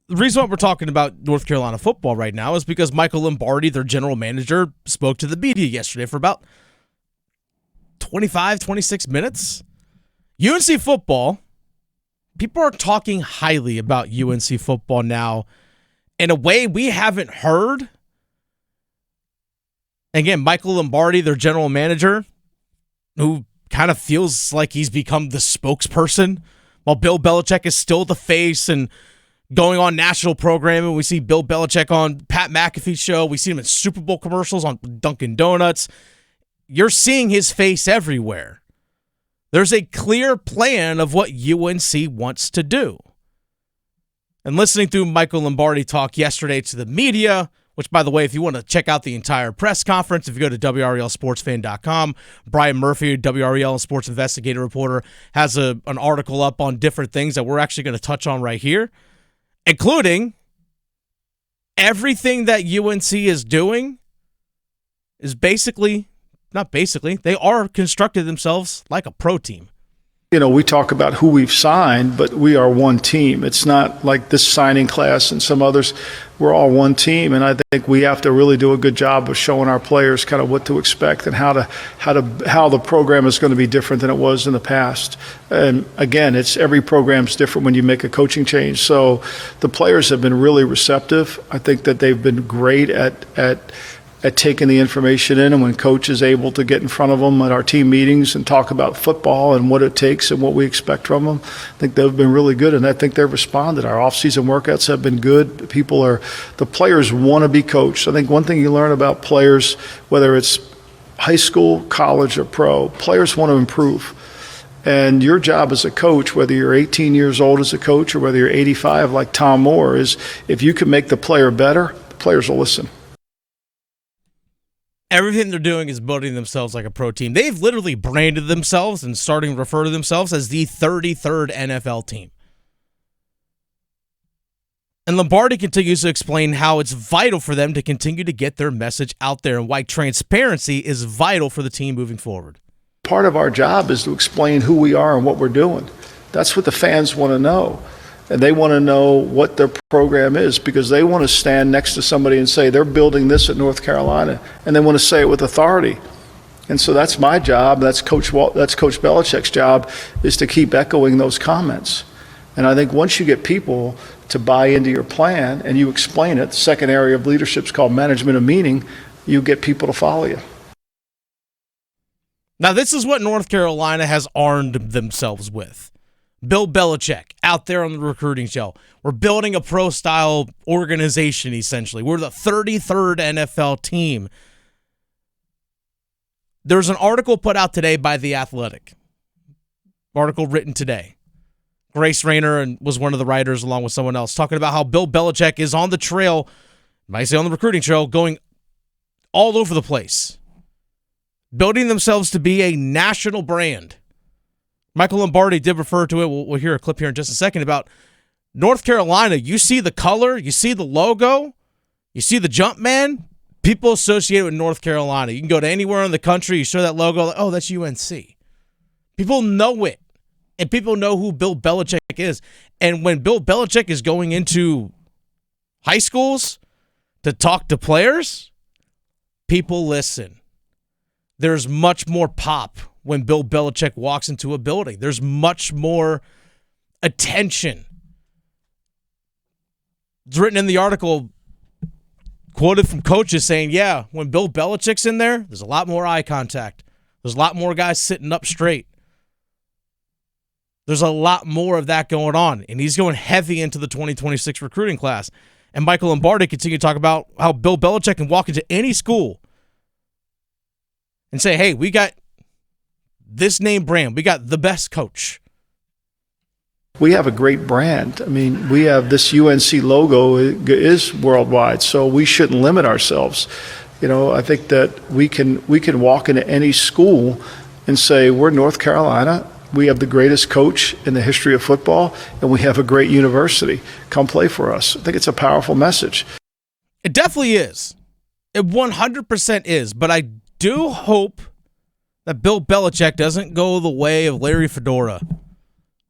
The reason why we're talking about North Carolina football right now is because Michael Lombardi, their general manager, spoke to the media yesterday for about 25, 26 minutes. UNC football, people are talking highly about UNC football now in a way we haven't heard. Again, Michael Lombardi, their general manager, who kind of feels like he's become the spokesperson, while Bill Belichick is still the face and going on national programming. We see Bill Belichick on Pat McAfee's show. We see him in Super Bowl commercials on Dunkin' Donuts. You're seeing his face everywhere. There's a clear plan of what UNC wants to do. And listening to Michael Lombardi talk yesterday to the media, which, by the way, if you want to check out the entire press conference, if you go to WRELSportsFan.com, Brian Murphy, WREL Sports Investigative Reporter, has an article up on different things that we're actually going to touch on right here, including everything that UNC is doing is they are constructed themselves like a pro team. You know, we talk about who we've signed, but we are one team. It's not like this signing class and some others. We're all one team, and I think we have to really do a good job of showing our players kind of what to expect and how the program is going to be different than it was in the past. And again, every program's different when you make a coaching change. So the players have been really receptive. I think that they've been great at taking the information in, and when coach is able to get in front of them at our team meetings and talk about football and what it takes and what we expect from them, I think they've been really good, and I think they've responded. Our off-season workouts have been good. The players want to be coached. I think one thing you learn about players, whether it's high school, college, or pro, players want to improve. And your job as a coach, whether you're 18 years old as a coach or whether you're 85 like Tom Moore, is if you can make the player better, the players will listen. Everything they're doing is building themselves like a pro team. They've literally branded themselves and starting to refer to themselves as the 33rd NFL team. And Lombardi continues to explain how it's vital for them to continue to get their message out there and why transparency is vital for the team moving forward. Part of our job is to explain who we are and what we're doing. That's what the fans want to know. And they want to know what their program is because they want to stand next to somebody and say they're building this at North Carolina, and they want to say it with authority. And so that's my job. That's Coach Belichick's job, is to keep echoing those comments. And I think once you get people to buy into your plan and you explain it, the second area of leadership is called management of meaning, you get people to follow you. Now, this is what North Carolina has armed themselves with. Bill Belichick out there on the recruiting show. We're building a pro-style organization, essentially. We're the 33rd NFL team. There's an article put out today by The Athletic. Article written today. Grace Rayner was one of the writers along with someone else, talking about how Bill Belichick is on the trail, might say on the recruiting trail, going all over the place, building themselves to be a national brand. Michael Lombardi did refer to it. We'll hear a clip here in just a second about North Carolina. You see the color, you see the logo, you see the jump man, people associate it with North Carolina. You can go to anywhere in the country, you show that logo, like, oh, that's UNC. People know it, and people know who Bill Belichick is. And when Bill Belichick is going into high schools to talk to players, people listen. There's much more pop when Bill Belichick walks into a building. There's much more attention. It's written in the article, quoted from coaches saying, yeah, when Bill Belichick's in there, there's a lot more eye contact. There's a lot more guys sitting up straight. There's a lot more of that going on, and he's going heavy into the 2026 recruiting class. And Michael Lombardi continued to talk about how Bill Belichick can walk into any school and say, hey, we got this name brand. We got the best coach. We have a great brand. I mean, we have this UNC logo is worldwide, so we shouldn't limit ourselves. You know, I think that we can walk into any school and say, we're North Carolina. We have the greatest coach in the history of football, and we have a great university. Come play for us. I think it's a powerful message. It definitely is. It 100% is. But I do hope that Bill Belichick doesn't go the way of Larry Fedora.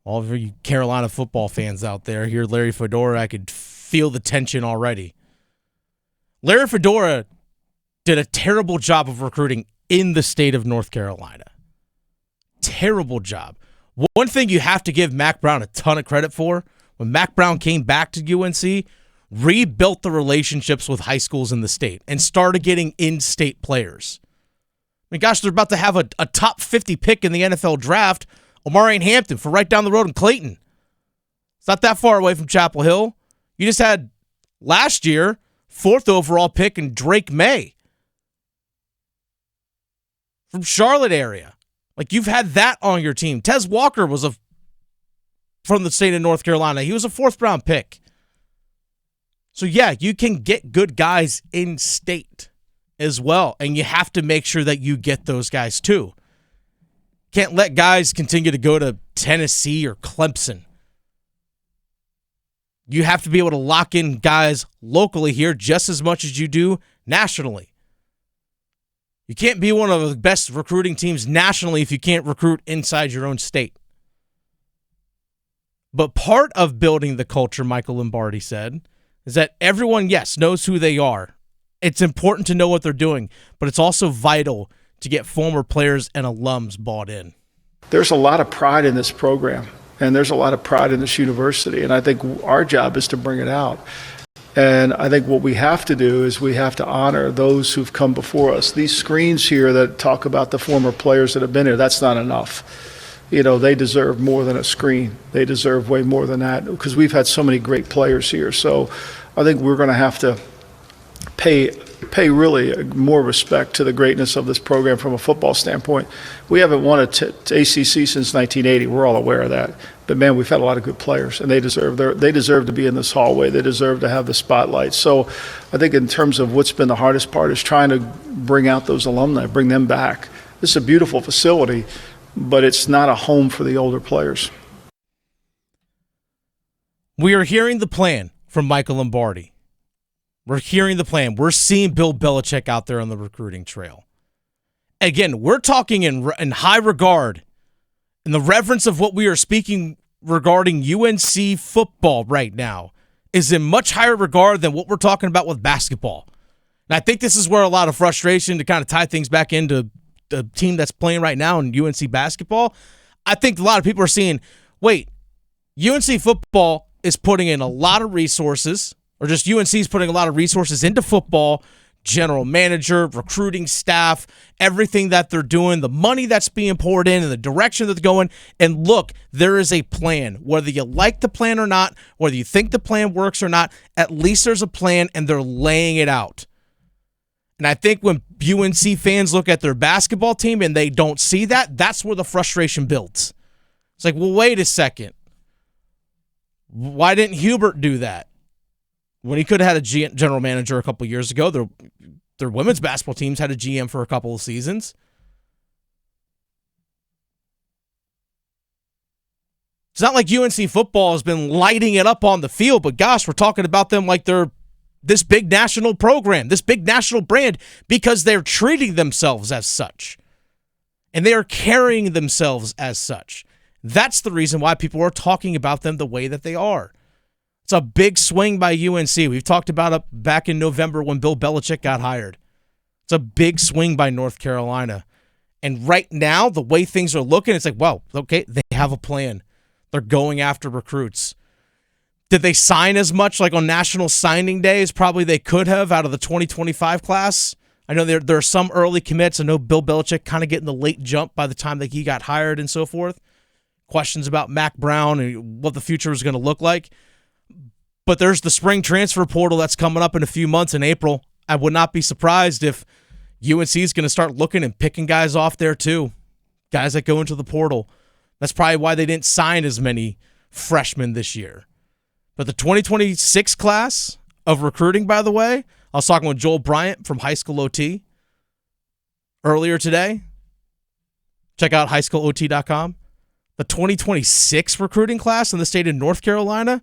All of you Carolina football fans out there, hear Larry Fedora, I could feel the tension already. Larry Fedora did a terrible job of recruiting in the state of North Carolina. Terrible job. One thing you have to give Mack Brown a ton of credit for, when Mack Brown came back to UNC, rebuilt the relationships with high schools in the state and started getting in-state players. I mean, gosh, they're about to have a top 50 pick in the NFL draft, Omarion Hampton, for right down the road in Clayton. It's not that far away from Chapel Hill. You just had, last year, 4th overall pick in Drake May from Charlotte area. Like, you've had that on your team. Tez Walker was from the state of North Carolina. He was a 4th round pick. So, yeah, you can get good guys in state as well, and you have to make sure that you get those guys too. Can't let guys continue to go to Tennessee or Clemson. You have to be able to lock in guys locally here just as much as you do nationally. You can't be one of the best recruiting teams nationally if you can't recruit inside your own state. But part of building the culture, Michael Lombardi said, is that everyone, yes, knows who they are. It's important to know what they're doing, but it's also vital to get former players and alums bought in. There's a lot of pride in this program, and there's a lot of pride in this university, and I think our job is to bring it out. And I think what we have to do is we have to honor those who've come before us. These screens here that talk about the former players that have been here, that's not enough. You know, they deserve more than a screen. They deserve way more than that because we've had so many great players here. So I think we're going to have to pay really more respect to the greatness of this program from a football standpoint. We haven't won ACC since 1980. We're all aware of that. But, man, we've had a lot of good players, and they deserve to be in this hallway. They deserve to have the spotlight. So I think in terms of what's been the hardest part is trying to bring out those alumni, bring them back. This is a beautiful facility, but it's not a home for the older players. We are hearing the plan from Michael Lombardi. We're hearing the plan. We're seeing Bill Belichick out there on the recruiting trail. Again, we're talking in high regard, in the reverence of what we are speaking regarding UNC football right now is in much higher regard than what we're talking about with basketball. And I think this is where a lot of frustration, to kind of tie things back into the team that's playing right now in UNC basketball, I think a lot of people are seeing, wait, UNC football is putting in a lot of resources, or just UNC is putting a lot of resources into football, general manager, recruiting staff, everything that they're doing, the money that's being poured in and the direction that they're going. And look, there is a plan. Whether you like the plan or not, whether you think the plan works or not, at least there's a plan and they're laying it out. And I think when UNC fans look at their basketball team and they don't see that, that's where the frustration builds. It's like, well, wait a second. Why didn't Hubert do that? When he could have had a general manager a couple years ago, their women's basketball teams had a GM for a couple of seasons. It's not like UNC football has been lighting it up on the field, but gosh, we're talking about them like they're this big national program, this big national brand, because they're treating themselves as such. And they are carrying themselves as such. That's the reason why people are talking about them the way that they are. It's a big swing by UNC. We've talked about it back in November when Bill Belichick got hired. It's a big swing by North Carolina. And right now, the way things are looking, it's like, well, okay, they have a plan. They're going after recruits. Did they sign as much like on National Signing Day as probably they could have out of the 2025 class? I know there are some early commits. I know Bill Belichick kind of getting the late jump by the time that he got hired and so forth. Questions about Mack Brown and what the future is going to look like. But there's the spring transfer portal that's coming up in a few months in April. I would not be surprised if UNC is going to start looking and picking guys off there too. Guys that go into the portal. That's probably why they didn't sign as many freshmen this year. But the 2026 class of recruiting, by the way, I was talking with Joel Bryant from High School OT earlier today. Check out highschoolot.com. The 2026 recruiting class in the state of North Carolina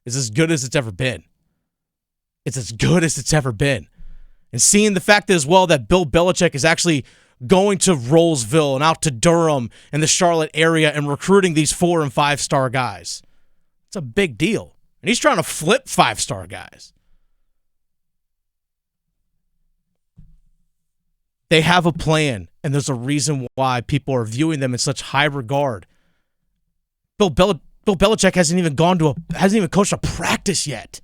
is as good as it's ever been. It's as good as it's ever been. And seeing the fact as well that Bill Belichick is actually going to Rollsville and out to Durham and the Charlotte area and recruiting these 4- and 5-star guys. It's a big deal. And he's trying to flip 5-star guys. They have a plan, and there's a reason why people are viewing them in such high regard. Bill Belichick hasn't even coached a practice yet.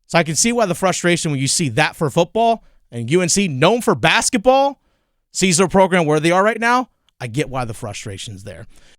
So I can see why the frustration when you see that for football, and UNC, known for basketball, sees their program where they are right now. I get why the frustration's there.